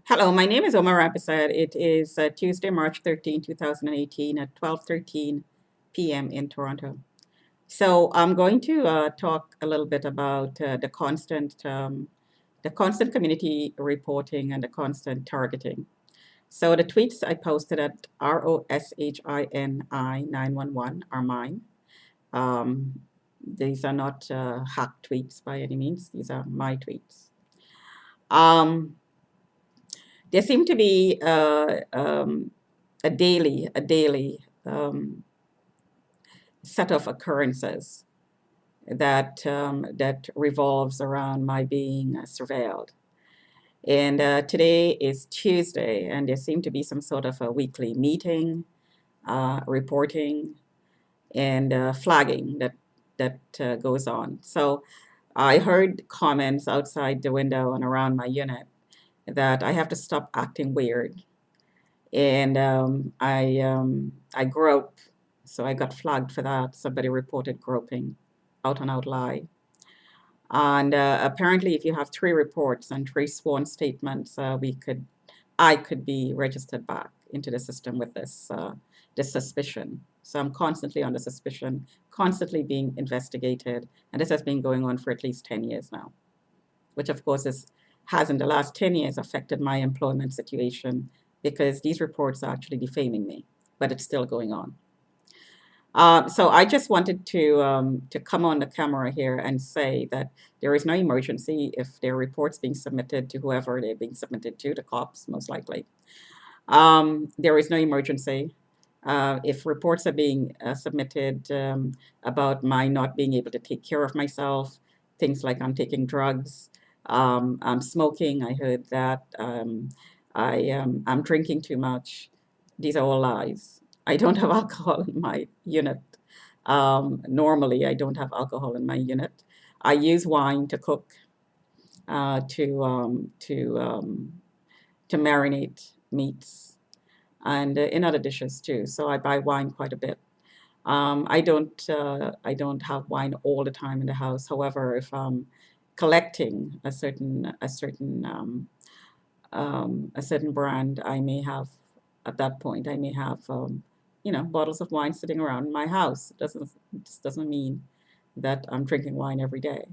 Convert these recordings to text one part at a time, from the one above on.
Hello, my name is Omar Rapisad. It is Tuesday, March 13, 2018 at 12:13 p.m. in Toronto. So I'm going to talk a little bit about the constant community reporting and the constant targeting. So the tweets I posted at ROSHINI 911 are mine. Um, these are not hacked tweets by any means. These are my tweets. Um, there seem to be a daily set of occurrences that revolves around my being surveilled. And today is Tuesday, and there seemed to be some sort of a weekly meeting, reporting, and flagging that goes on. So I heard comments outside the window and around my unit that I have to stop acting weird, and I grope, so I got flagged for that. Somebody reported groping, out and out lie. And apparently, if you have three reports and three sworn statements, I could be registered back into the system with this suspicion. So I'm constantly under suspicion, constantly being investigated, and this has been going on for at least 10 years now, which of course has in the last 10 years affected my employment situation because these reports are actually defaming me, but it's still going on. So I just wanted to come on the camera here and say that there is no emergency if there are reports being submitted to whoever they're being submitted to, the cops most likely. There is no emergency. If reports are being submitted about my not being able to take care of myself, things like I'm taking drugs, I'm smoking, I heard that, I'm drinking too much. These are all lies. I don't have alcohol in my unit. Normally, I don't have alcohol in my unit. I use wine to cook, uh, to um, to um, to marinate meats and in other dishes too. So I buy wine quite a bit. I don't have wine all the time in the house. However, if I'm collecting a certain brand, I may have at that point I may have bottles of wine sitting around my house. This doesn't mean that I'm drinking wine every day.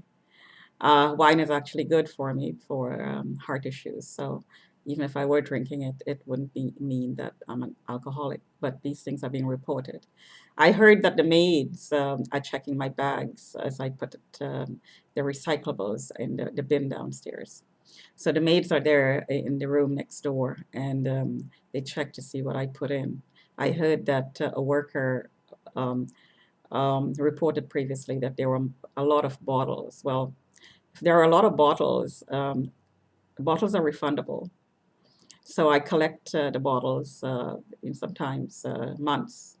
Wine is actually good for me for heart issues. So even if I were drinking it, it wouldn't mean that I'm an alcoholic. But these things are being reported. I heard that the maids are checking my bags as I put the recyclables in the bin downstairs. So the maids are there in the room next door, and they check to see what I put in. I heard that a worker um, reported previously that there were a lot of bottles. Well, if there are a lot of bottles, bottles are refundable. So I collect the bottles in sometimes months,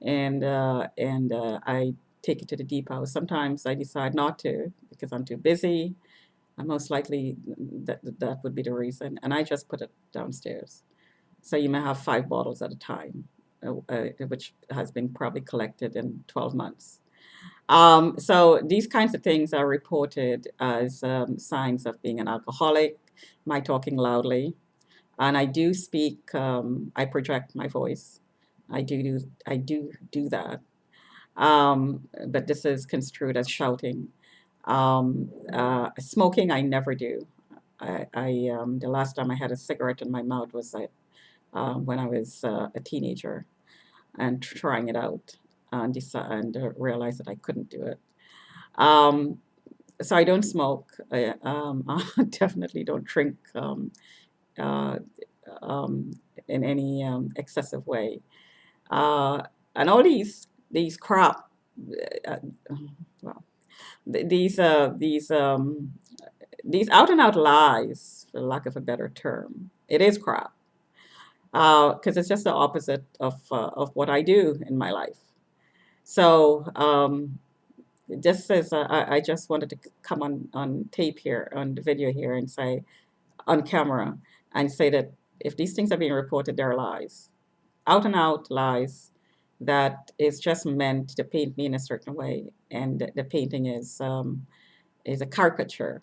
and I take it to the depot. Sometimes I decide not to because I'm too busy. Most likely that would be the reason, and I just put it downstairs. So you may have 5 bottles at a time, which has been probably collected in 12 months. So these kinds of things are reported as signs of being an alcoholic, my talking loudly, and I do speak. I project my voice. I do that. But this is construed as shouting. Smoking, I never do. The last time I had a cigarette in my mouth was when I was a teenager and trying it out and realized that I couldn't do it. Um, so I don't smoke. I definitely don't drink uh, um, in any excessive way. Uh, and all these crap, uh, well, these out and out lies, for lack of a better term, it is crap because it's just the opposite of what I do in my life. So just as I just wanted to come on tape here, on the video here, and say on camera, and say that if these things are being reported, they're lies, out and out lies, that is just meant to paint me in a certain way, and the painting is a caricature.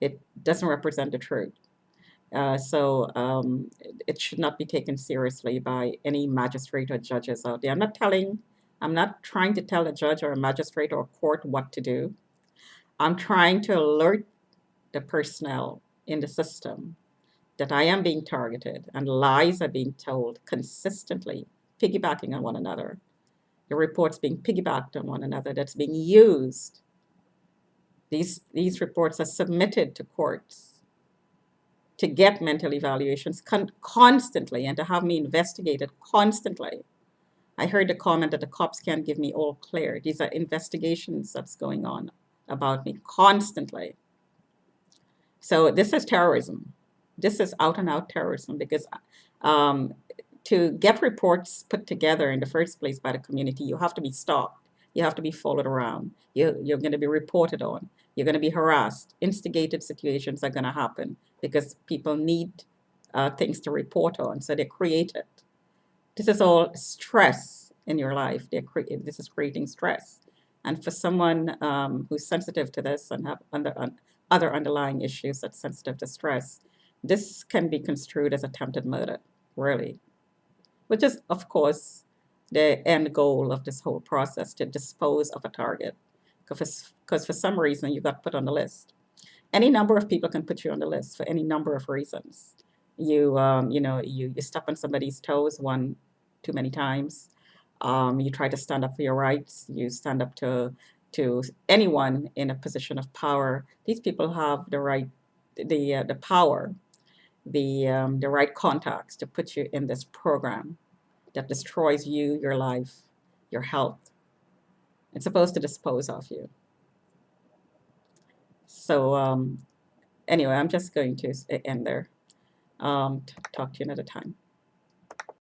It doesn't represent the truth. It should not be taken seriously by any magistrate or judges out there. I'm not trying to tell a judge or a magistrate or a court what to do. I'm trying to alert the personnel in the system that I am being targeted and lies are being told consistently, piggybacking on one another. The reports being piggybacked on one another, that's being used. These reports are submitted to courts to get mental evaluations constantly and to have me investigated constantly. I heard the comment that the cops can't give me all clear. These are investigations that's going on about me constantly. So this is terrorism. This is out and out terrorism because um, to get reports put together in the first place by the community, you have to be stalked. You have to be followed around. You're going to be reported on. You're going to be harassed. Instigated situations are going to happen because people need things to report on. So they create it. This is all stress in your life. This is creating stress. And for someone who's sensitive to this and have other underlying issues that's sensitive to stress, this can be construed as attempted murder, really, which is, of course, the end goal of this whole process to dispose of a target. Because for some reason you got put on the list. Any number of people can put you on the list for any number of reasons. You step on somebody's toes one too many times. You try to stand up for your rights. You stand up to anyone in a position of power. These people have the right, the power, the right contacts to put you in this program that destroys you, your life, your health. It's supposed to dispose of you. So anyway, I'm just going to end there. Talk to you another time.